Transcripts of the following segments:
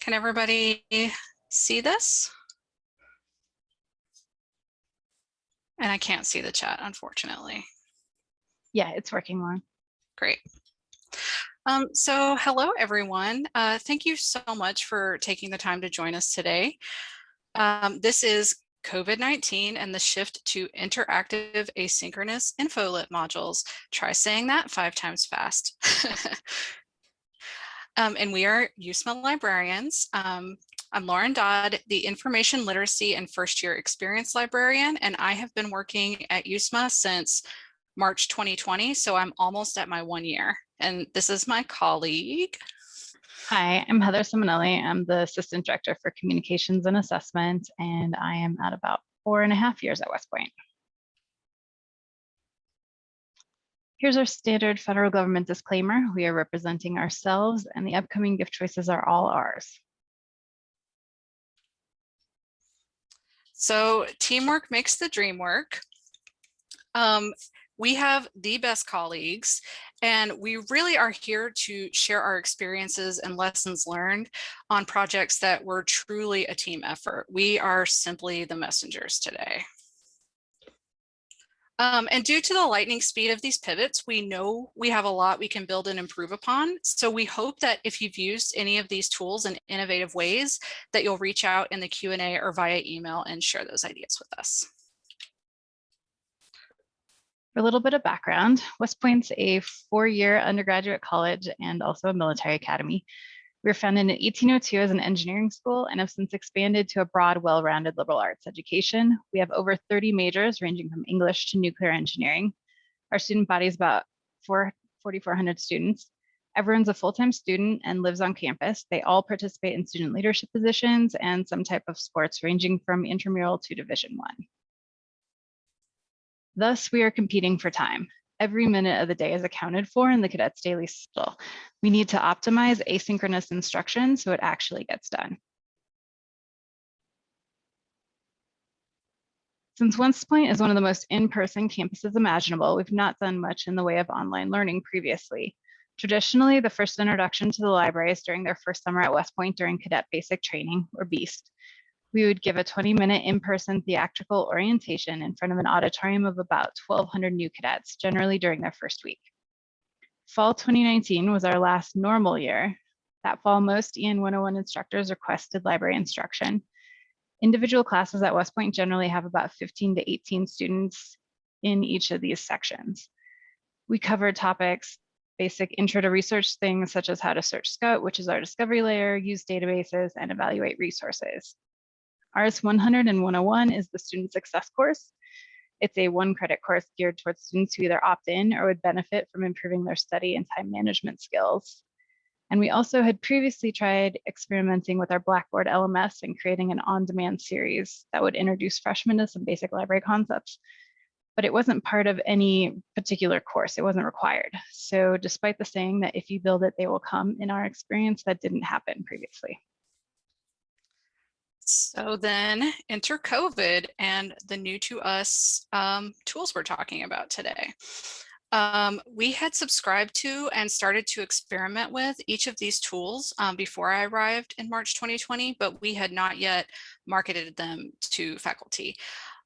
Can everybody see this? And I can't see the chat, unfortunately. Yeah, it's working well. Great. So hello, everyone. Thank you so much for taking the time to join us today. This is COVID-19 and the shift to interactive asynchronous infolit modules. Try saying that 5 times fast. And we are USMA librarians. I'm Lauren Dodd, the Information Literacy and First Year Experience Librarian, and I have been working at USMA since March 2020, so I'm almost at my 1 year. And this is my colleague. Hi, I'm Heather Simonelli. I'm the Assistant Director for Communications and Assessment, and I am at about 4.5 years at West Point. Here's our standard federal government disclaimer. We are representing ourselves, and the upcoming gift choices are all ours. So teamwork makes the dream work. We have the best colleagues, and we really are here to share our experiences and lessons learned on projects that were truly a team effort. We are simply the messengers today. And due to the lightning speed of these pivots, we know we have a lot we can build and improve upon. So we hope that if you've used any of these tools in innovative ways, that you'll reach out in the Q&A or via email and share those ideas with us. For a little bit of background, West Point's a 4-year undergraduate college and also a military academy. We were founded in 1802 as an engineering school and have since expanded to a broad, well-rounded liberal arts education. We have over 30 majors ranging from English to nuclear engineering. Our student body is about 4,400 students. Everyone's a full-time student and lives on campus. They all participate in student leadership positions and some type of sports ranging from intramural to Division I. Thus, we are competing for time. Every minute of the day is accounted for in the cadets' daily schedule. We need to optimize asynchronous instruction so it actually gets done. Since West Point is one of the most in-person campuses imaginable, we've not done much in the way of online learning previously. Traditionally, the first introduction to the library is during their first summer at West Point during Cadet Basic Training, or BEAST. We would give a 20-minute in-person theatrical orientation in front of an auditorium of about 1,200 new cadets, generally during their first week. Fall 2019 was our last normal year. That fall, most EN 101 instructors requested library instruction. Individual classes at West Point generally have about 15 to 18 students in each of these sections. We covered topics, basic intro to research things such as how to search Scout, which is our discovery layer, use databases, and evaluate resources. RS 100 and 101 is the Student Success course. It's a 1-credit course geared towards students who either opt in or would benefit from improving their study and time management skills. And we also had previously tried experimenting with our Blackboard LMS and creating an on-demand series that would introduce freshmen to some basic library concepts, but it wasn't part of any particular course. It wasn't required. So despite the saying that if you build it, they will come, in our experience, that didn't happen previously. So then enter COVID and the new to us tools we're talking about today. We had subscribed to and started to experiment with each of these tools before I arrived in March 2020, but we had not yet marketed them to faculty.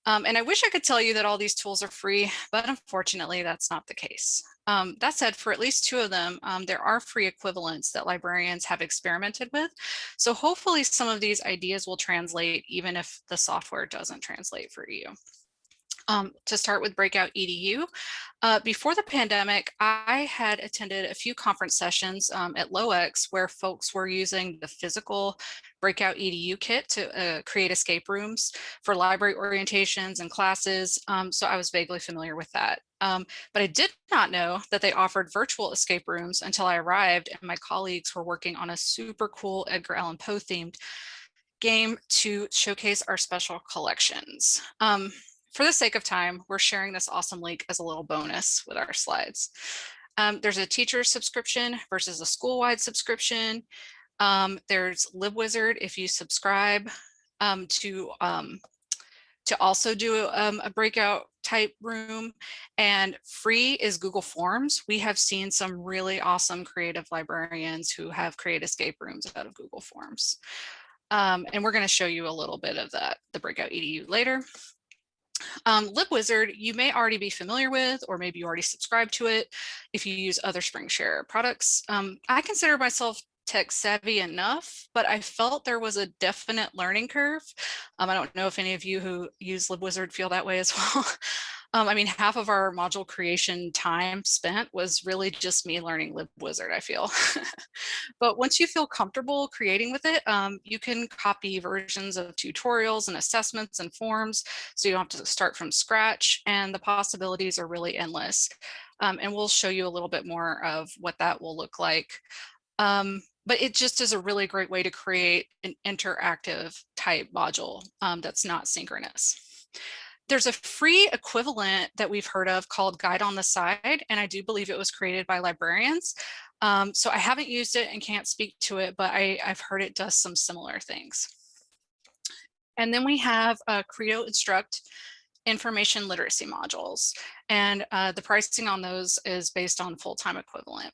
And I wish I could tell you that all these tools are free, but unfortunately that's not the case. That said, for at least 2 of them, there are free equivalents that librarians have experimented with. So hopefully some of these ideas will translate even if the software doesn't translate for you. To start with BreakoutEDU, before the pandemic, I had attended a few conference sessions at LOX where folks were using the physical BreakoutEDU kit to create escape rooms for library orientations and classes. So I was vaguely familiar with that. But I did not know that they offered virtual escape rooms until I arrived and my colleagues were working on a super cool Edgar Allan Poe themed game to showcase our special collections. For the sake of time, we're sharing this awesome link as a little bonus with our slides. There's a teacher subscription versus a school-wide subscription. There's LibWizard if you subscribe to also do a breakout type room, and free is Google Forms. We have seen some really awesome creative librarians who have created escape rooms out of Google Forms. And we're going to show you a little bit of that, the Breakout EDU later. LibWizard, you may already be familiar with, or maybe you already subscribe to it if you use other SpringShare products. I consider myself tech savvy enough, but I felt there was a definite learning curve. I don't know if any of you who use LibWizard feel that way as well. I mean, half of our module creation time spent was really just me learning LibWizard, I feel. But once you feel comfortable creating with it, you can copy versions of tutorials and assessments and forms, so you don't have to start from scratch, and the possibilities are really endless. And we'll show you a little bit more of what that will look like. But it just is a really great way to create an interactive type module that's not synchronous. There's a free equivalent that we've heard of called Guide on the Side, and I do believe it was created by librarians. So I haven't used it and can't speak to it, but I've heard it does some similar things. And then we have Credo Instruct information literacy modules, and the pricing on those is based on full-time equivalent.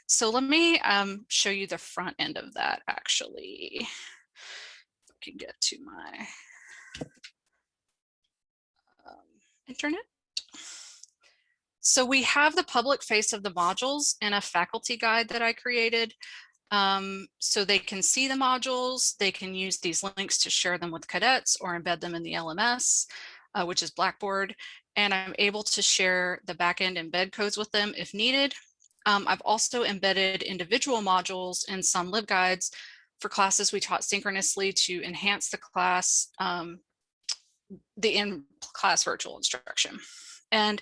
So let me show you the front end of that, actually. If I can get to my internet. So we have the public face of the modules in a faculty guide that I created. So they can see the modules, they can use these links to share them with cadets or embed them in the LMS, which is Blackboard. And I'm able to share the backend embed codes with them if needed. I've also embedded individual modules in some LibGuides for classes we taught synchronously to enhance the class, the in-class virtual instruction. And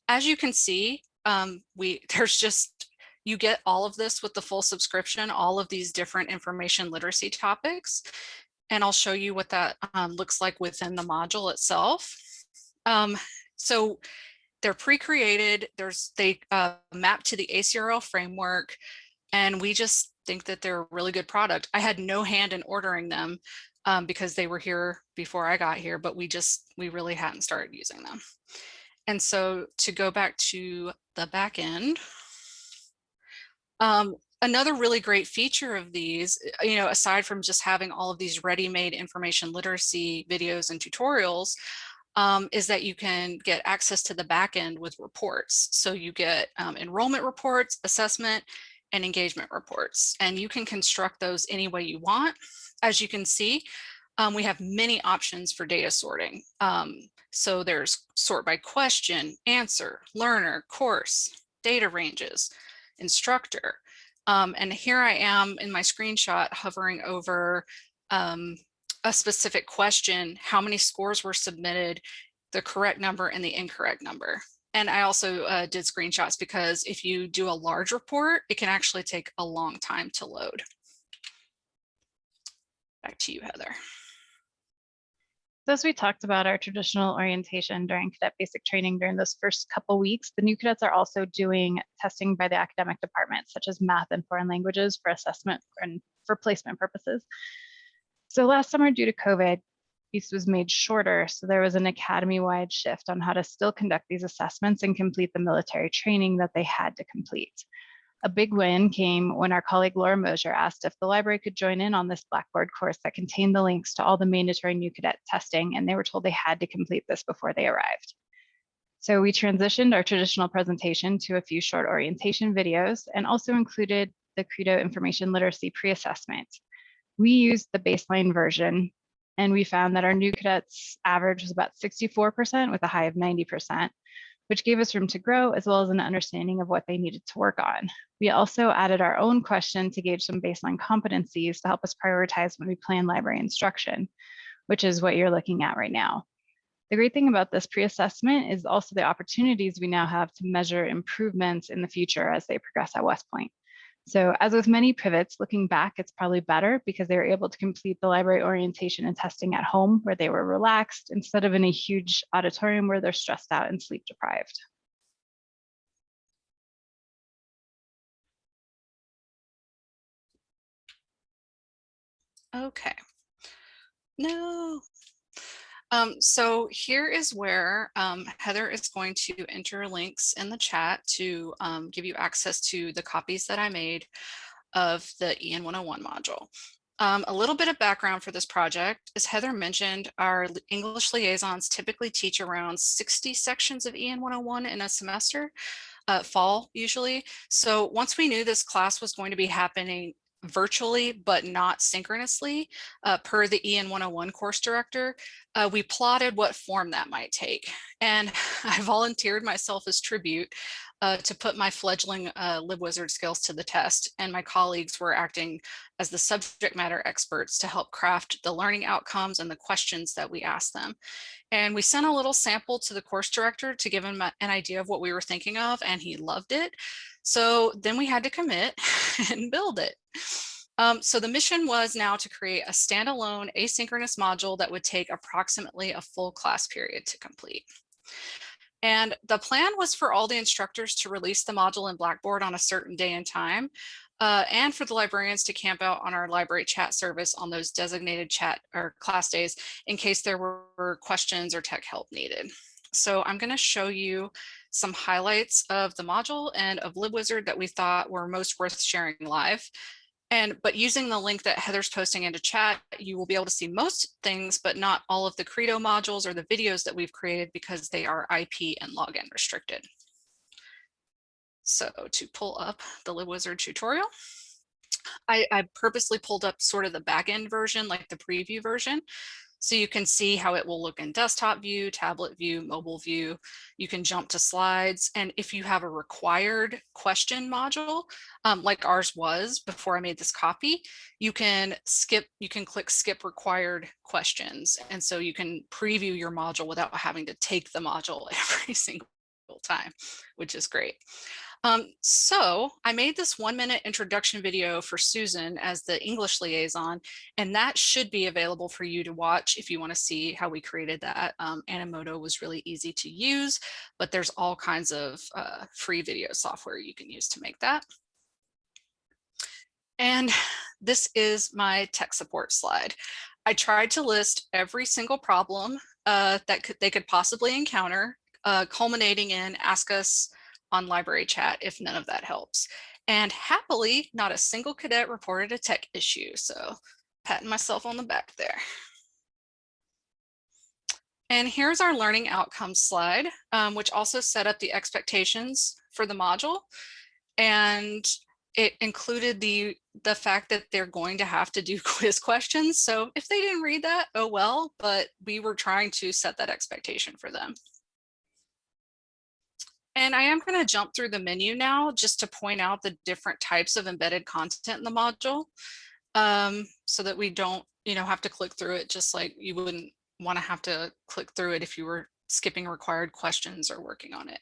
as you can see, there's just, you get all of this with the full subscription, all of these different information literacy topics. And I'll show you what that looks like within the module itself. So they're pre-created, they map to the ACRL framework, and we just think that they're a really good product. I had no hand in ordering them because they were here before I got here, but we really hadn't started using them. And so to go back to the back end, another really great feature of these, aside from just having all of these ready-made information literacy videos and tutorials, is that you can get access to the back end with reports. So you get enrollment reports, assessment, and engagement reports, and you can construct those any way you want. As you can see, we have many options for data sorting. So there's sort by question, answer, learner, course, data ranges, instructor. And here I am in my screenshot hovering over a specific question, how many scores were submitted, the correct number and the incorrect number. And I also did screenshots because if you do a large report, it can actually take a long time to load. Back to you, Heather. So as we talked about our traditional orientation during cadet basic training during those first couple weeks, the new cadets are also doing testing by the academic department, such as math and foreign languages for assessment and for placement purposes. So last summer, due to COVID, this was made shorter, so there was an academy-wide shift on how to still conduct these assessments and complete the military training that they had to complete. A big win came when our colleague Laura Mosier asked if the library could join in on this Blackboard course that contained the links to all the mandatory new cadet testing, and they were told they had to complete this before they arrived. So we transitioned our traditional presentation to a few short orientation videos and also included the Credo information literacy pre-assessment. We used the baseline version, and we found that our new cadets average was about 64% with a high of 90%, which gave us room to grow as well as an understanding of what they needed to work on. We also added our own question to gauge some baseline competencies to help us prioritize when we plan library instruction, which is what you're looking at right now. The great thing about this pre-assessment is also the opportunities we now have to measure improvements in the future as they progress at West Point. So as with many pivots, looking back, it's probably better because they were able to complete the library orientation and testing at home where they were relaxed instead of in a huge auditorium where they're stressed out and sleep deprived. Okay. No. So here is where Heather is going to enter links in the chat to give you access to the copies that I made of the EN 101 module. A little bit of background for this project. As Heather mentioned, our English liaisons typically teach around 60 sections of EN 101 in a semester, fall usually. So once we knew this class was going to be happening virtually but not synchronously per the EN 101 course director, we plotted what form that might take. And I volunteered myself as tribute to put my fledgling LibWizard skills to the test, and my colleagues were acting as the subject matter experts to help craft the learning outcomes and the questions that we asked them. And we sent a little sample to the course director to give him an idea of what we were thinking of, and he loved it. So then we had to commit and build it. So the mission was now to create a standalone asynchronous module that would take approximately a full class period to complete. And the plan was for all the instructors to release the module in Blackboard on a certain day and time, and for the librarians to camp out on our library chat service on those designated chat or class days in case there were questions or tech help needed. So I'm going to show you some highlights of the module and of LibWizard that we thought were most worth sharing live. But using the link that Heather's posting into chat, you will be able to see most things, but not all of the Credo modules or the videos that we've created because they are IP and login restricted. So to pull up the LibWizard tutorial, I purposely pulled up sort of the backend version, like the preview version, so you can see how it will look in desktop view, tablet view, mobile view. You can jump to slides. And if you have a required question module, like ours was before I made this copy, you can click skip required questions. And so you can preview your module without having to take the module every single time, which is great. So I made this 1-minute introduction video for Susan as the English liaison, and that should be available for you to watch if you want to see how we created that. Animoto was really easy to use, but there's all kinds of free video software you can use to make that. And this is my tech support slide. I tried to list every single problem that they could possibly encounter, culminating in ask us on library chat if none of that helps. And happily, not a single cadet reported a tech issue. So patting myself on the back there. And here's our learning outcomes slide, which also set up the expectations for the module. And it included the fact that they're going to have to do quiz questions. So if they didn't read that, oh well, but we were trying to set that expectation for them. And I am going to jump through the menu now just to point out the different types of embedded content in the module, so that we don't, have to click through it, just like you wouldn't want to have to click through it if you were skipping required questions or working on it.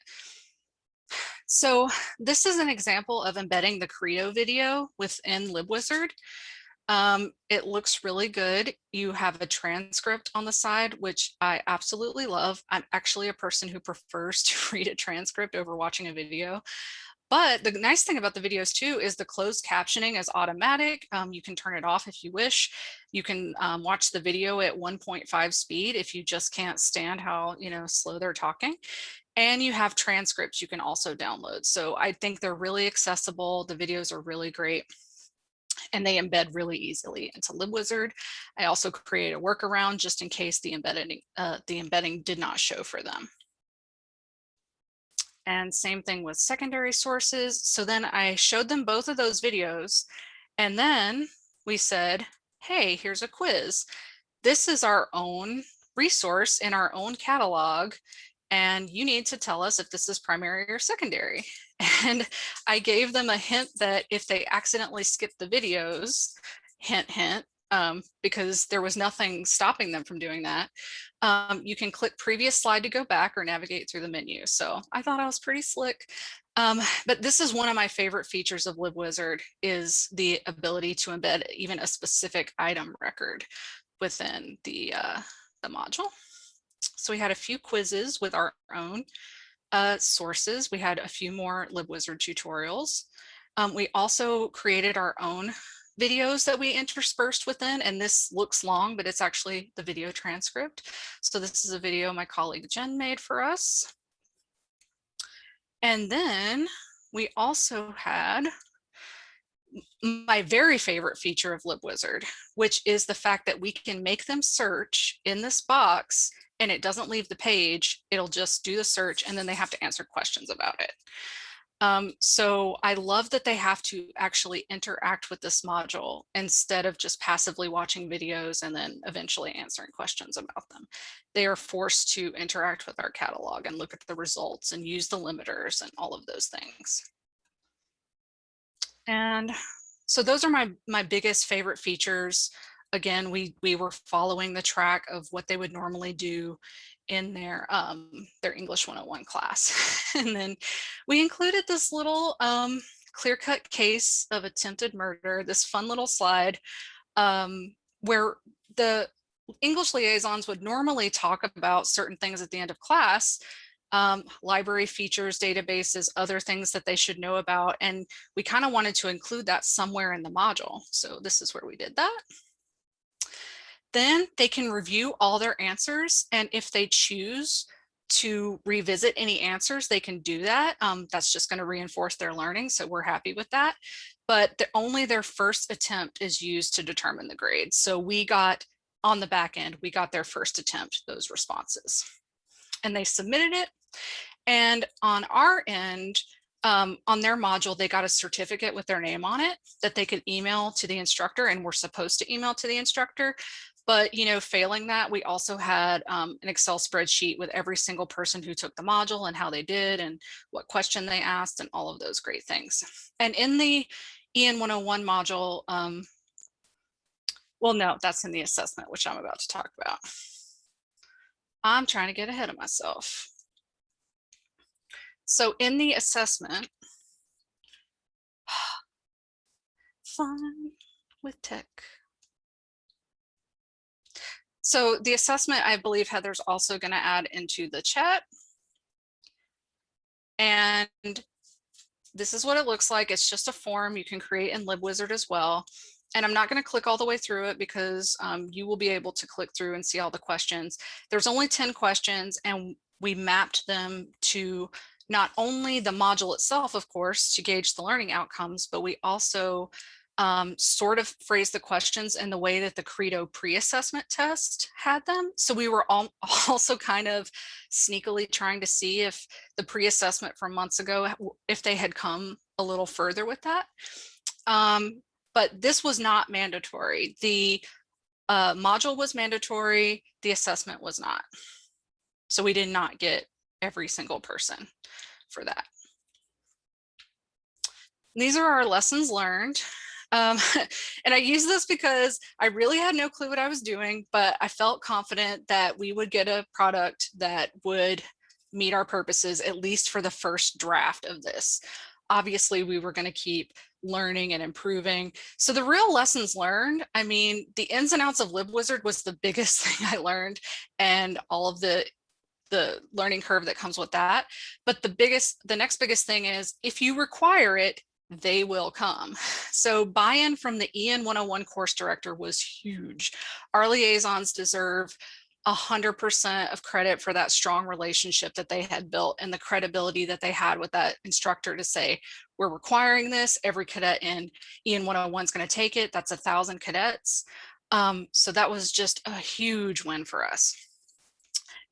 So this is an example of embedding the Credo video within LibWizard. It looks really good. You have a transcript on the side, which I absolutely love. I'm actually a person who prefers to read a transcript over watching a video. But the nice thing about the videos too is the closed captioning is automatic. You can turn it off if you wish. You can watch the video at 1.5 speed if you just can't stand how slow they're talking. And you have transcripts you can also download. So I think they're really accessible. The videos are really great, and they embed really easily into LibWizard. I also created a workaround just in case the embedding did not show for them. And same thing with secondary sources. So then I showed them both of those videos, and then we said, hey, here's a quiz. This is our own resource in our own catalog, and you need to tell us if this is primary or secondary. And I gave them a hint that if they accidentally skip the videos, hint, hint, because there was nothing stopping them from doing that, you can click previous slide to go back or navigate through the menu. So I thought I was pretty slick. But this is one of my favorite features of LibWizard, is the ability to embed even a specific item record within the module. So we had a few quizzes with our own sources. We had a few more LibWizard tutorials. We also created our own videos that we interspersed within, and this looks long, but it's actually the video transcript. So this is a video my colleague Jen made for us. And then we also had my very favorite feature of LibWizard, which is the fact that we can make them search in this box and it doesn't leave the page. It'll just do the search and then they have to answer questions about it. So I love that they have to actually interact with this module instead of just passively watching videos and then eventually answering questions about them. They are forced to interact with our catalog and look at the results and use the limiters and all of those things. And so those are my biggest favorite features. Again, we were following the track of what they would normally do in their English 101 class. And then we included this little clear-cut case of attempted murder, this fun little slide where the English liaisons would normally talk about certain things at the end of class, library features, databases, other things that they should know about. And we kind of wanted to include that somewhere in the module. So this is where we did that. Then they can review all their answers. And if they choose to revisit any answers, they can do that. That's just going to reinforce their learning. So we're happy with that. But only their first attempt is used to determine the grade. So we got on the back end, we got their first attempt, those responses. And they submitted it. And on our end, on their module, they got a certificate with their name on it that they could email to the instructor, and we're supposed to email to the instructor. But, you know, failing that, we also had an Excel spreadsheet with every single person who took the module and how they did and what question they asked and all of those great things. And in the EN 101 module, well, no, that's in the assessment, which I'm about to talk about. I'm trying to get ahead of myself. So in the assessment, fun with tech. So the assessment, I believe Heather's also going to add into the chat. And this is what it looks like. It's just a form you can create in LibWizard as well. And I'm not going to click all the way through it because you will be able to click through and see all the questions. There's only 10 questions, and we mapped them to not only the module itself, of course, to gauge the learning outcomes, but we also sort of phrased the questions in the way that the Credo pre-assessment test had them. So we were also kind of sneakily trying to see if the pre-assessment from months ago, if they had come a little further with that. But this was not mandatory. The module was mandatory, the assessment was not. So we did not get every single person for that. These are our lessons learned. And I use this because I really had no clue what I was doing, but I felt confident that we would get a product that would meet our purposes, at least for the first draft of this. Obviously, we were going to keep learning and improving. So the real lessons learned, I mean, the ins and outs of LibWizard was the biggest thing I learned, and all of the learning curve that comes with that. But the next biggest thing is, if you require it, they will come. So buy-in from the EN 101 course director was huge. Our liaisons deserve 100% of credit for that strong relationship that they had built and the credibility that they had with that instructor to say, we're requiring this, every cadet in EN 101 is going to take it. That's 1,000 cadets. So that was just a huge win for us.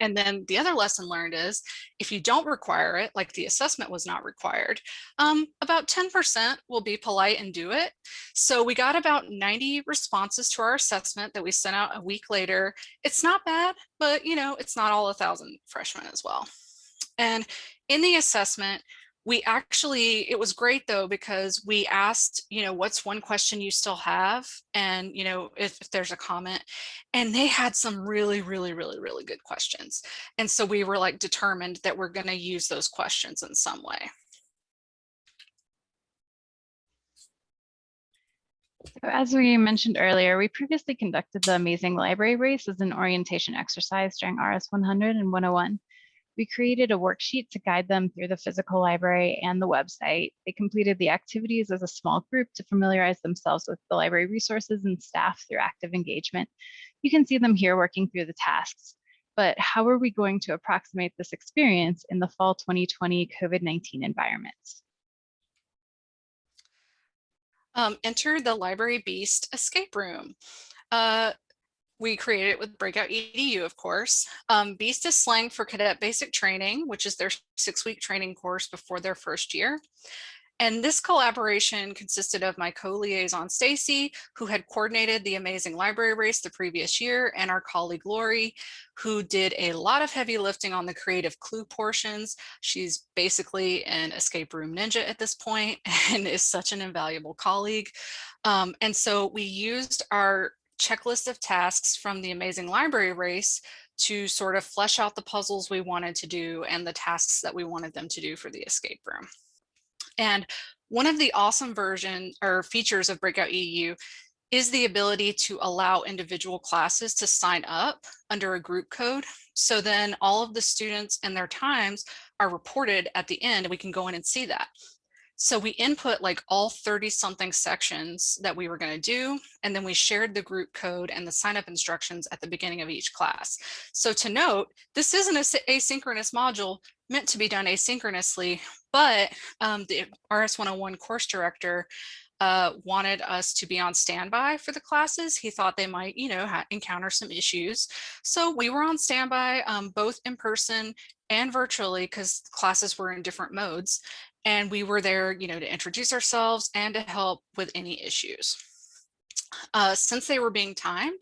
And then the other lesson learned is, if you don't require it, like the assessment was not required, about 10% will be polite and do it. So we got about 90 responses to our assessment that we sent out a week later. It's not bad, but you know, it's not all 1,000 freshmen as well. And in the assessment, it was great though, because we asked, you know, what's one question you still have? And, you know, if there's a comment, and they had some really, really, really, really good questions. And so we were like determined that we're going to use those questions in some way. So as we mentioned earlier, we previously conducted the Amazing Library Race as an orientation exercise during RS 100 and 101. We created a worksheet to guide them through the physical library and the website. They completed the activities as a small group to familiarize themselves with the library resources and staff through active engagement. You can see them here working through the tasks. But how are we going to approximate this experience in the fall 2020 COVID-19 environment? Enter the Library Beast escape room. We created it with BreakoutEDU, of course. Beast is slang for cadet basic training, which is their 6-week training course before their first year. And this collaboration consisted of my co-liaison, Stacy, who had coordinated the amazing library race the previous year, and our colleague, Lori, who did a lot of heavy lifting on the creative clue portions. She's basically an escape room ninja at this point and is such an invaluable colleague. And so we used our checklist of tasks from the amazing library race to sort of flesh out the puzzles we wanted to do and the tasks that we wanted them to do for the escape room. And one of the awesome features of BreakoutEDU is the ability to allow individual classes to sign up under a group code. So then all of the students and their times are reported at the end, and we can go in and see that. So we input like all 30 something sections that we were going to do, and then we shared the group code and the sign up instructions at the beginning of each class. So to note, this is an asynchronous module meant to be done asynchronously, but the RS-101 course director wanted us to be on standby for the classes. He thought they might, encounter some issues. So we were on standby, both in person and virtually, because classes were in different modes. And we were there, to introduce ourselves and to help with any issues. Since they were being timed,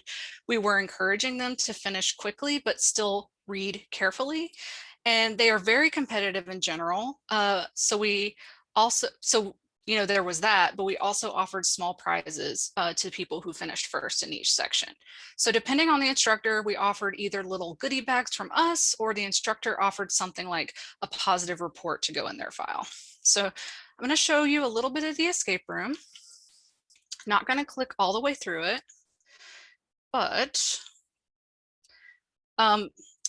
we were encouraging them to finish quickly, but still read carefully. And they are very competitive in general. There was that, but we also offered small prizes to people who finished first in each section. So depending on the instructor, we offered either little goodie bags from us, or the instructor offered something like a positive report to go in their file. So I'm going to show you a little bit of the escape room. Not going to click all the way through it, but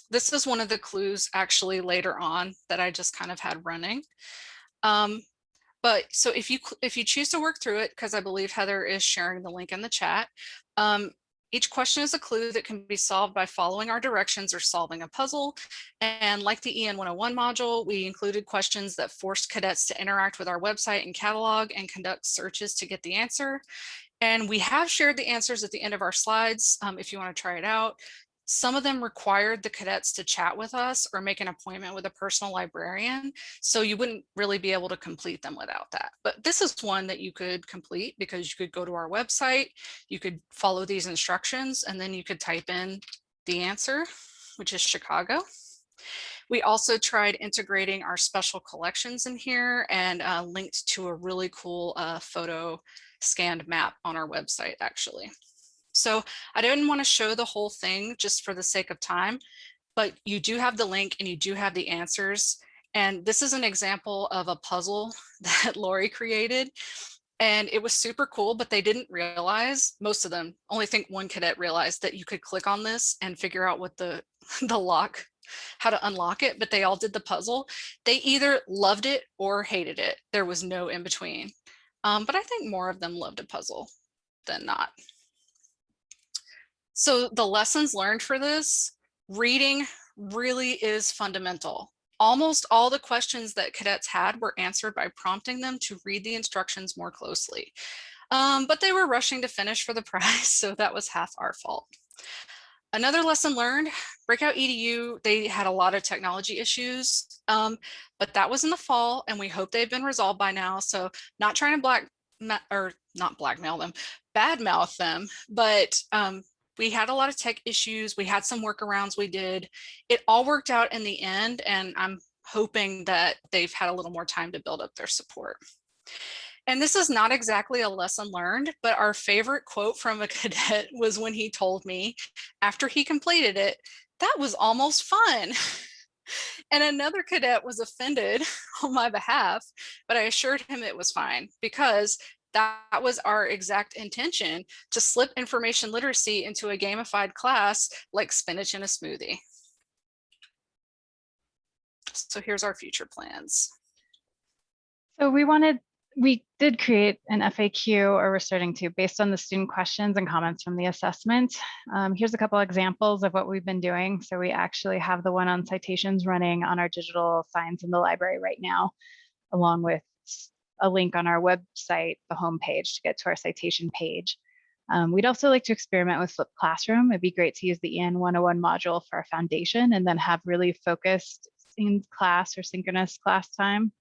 this is one of the clues actually later on that I just kind of had running. But so if you choose to work through it, because I believe Heather is sharing the link in the chat, each question is a clue that can be solved by following our directions or solving a puzzle. And like the EN 101 module, we included questions that forced cadets to interact with our website and catalog and conduct searches to get the answer. And we have shared the answers at the end of our slides if you want to try it out. Some of them required the cadets to chat with us or make an appointment with a personal librarian. So you wouldn't really be able to complete them without that. But this is one that you could complete because you could go to our website, you could follow these instructions, and then you could type in the answer, which is Chicago. We also tried integrating our special collections in here and linked to a really cool photo scanned map on our website, actually. So I didn't want to show the whole thing just for the sake of time, but you do have the link and you do have the answers. And this is an example of a puzzle that Lori created. And it was super cool, but they didn't realize, most of them, only think one cadet realized that you could click on this and figure out what the lock, how to unlock it, but they all did the puzzle. They either loved it or hated it. There was no in between. But I think more of them loved a puzzle than not. So the lessons learned for this, reading really is fundamental. Almost all the questions that cadets had were answered by prompting them to read the instructions more closely. But they were rushing to finish for the prize, so that was half our fault. Another lesson learned, BreakoutEDU, they had a lot of technology issues, but that was in the fall, and we hope they've been resolved by now. So not trying to badmouth them, but we had a lot of tech issues. We had some workarounds we did. It all worked out in the end, and I'm hoping that they've had a little more time to build up their support. And this is not exactly a lesson learned, but our favorite quote from a cadet was when he told me after he completed it, "That was almost fun." And another cadet was offended on my behalf, but I assured him it was fine because that was our exact intention, to slip information literacy into a gamified class like spinach in a smoothie. So here's our future plans. So we did create an FAQ, or we're starting to, based on the student questions and comments from the assessment. Here's a couple examples of what we've been doing. So we actually have the one on citations running on our digital signs in the library right now, along with a link on our website, the homepage, to get to our citation page. We'd also like to experiment with flipped classroom. It'd be great to use the EN 101 module for our foundation and then have really focused in class or synchronous class time.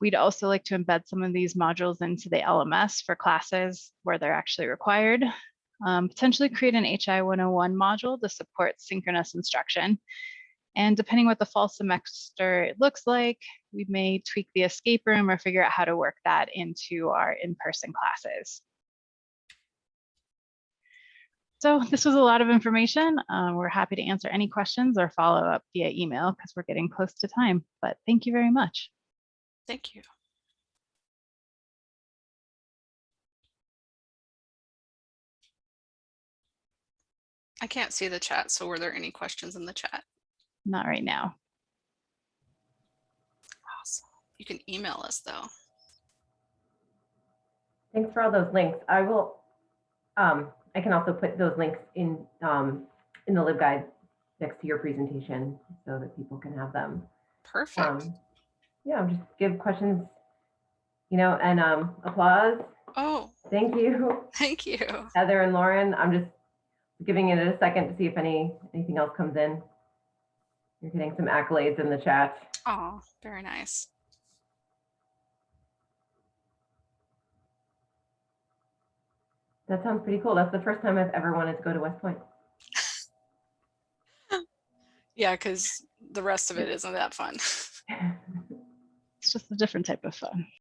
We'd also like to embed some of these modules into the LMS for classes where they're actually required. Potentially create an HI 101 module to support synchronous instruction. And depending what the fall semester looks like, we may tweak the escape room or figure out how to work that into our in-person classes. So this was a lot of information. We're happy to answer any questions or follow up via email because we're getting close to time, but thank you very much. Thank you. I can't see the chat, so were there any questions in the chat? Not right now. Awesome. You can email us though. Thanks for all those links. I will. I can also put those links in the LibGuide next to your presentation so that people can have them. Perfect. Yeah, just give questions, and applause. Oh, Thank you. thank you. Heather and Lauren, I'm just giving it a second to see if anything else comes in. You're getting some accolades in the chat. Oh, very nice. That sounds pretty cool. That's the first time I've ever wanted to go to West Point. Yeah, because the rest of it isn't that fun. It's just a different type of fun.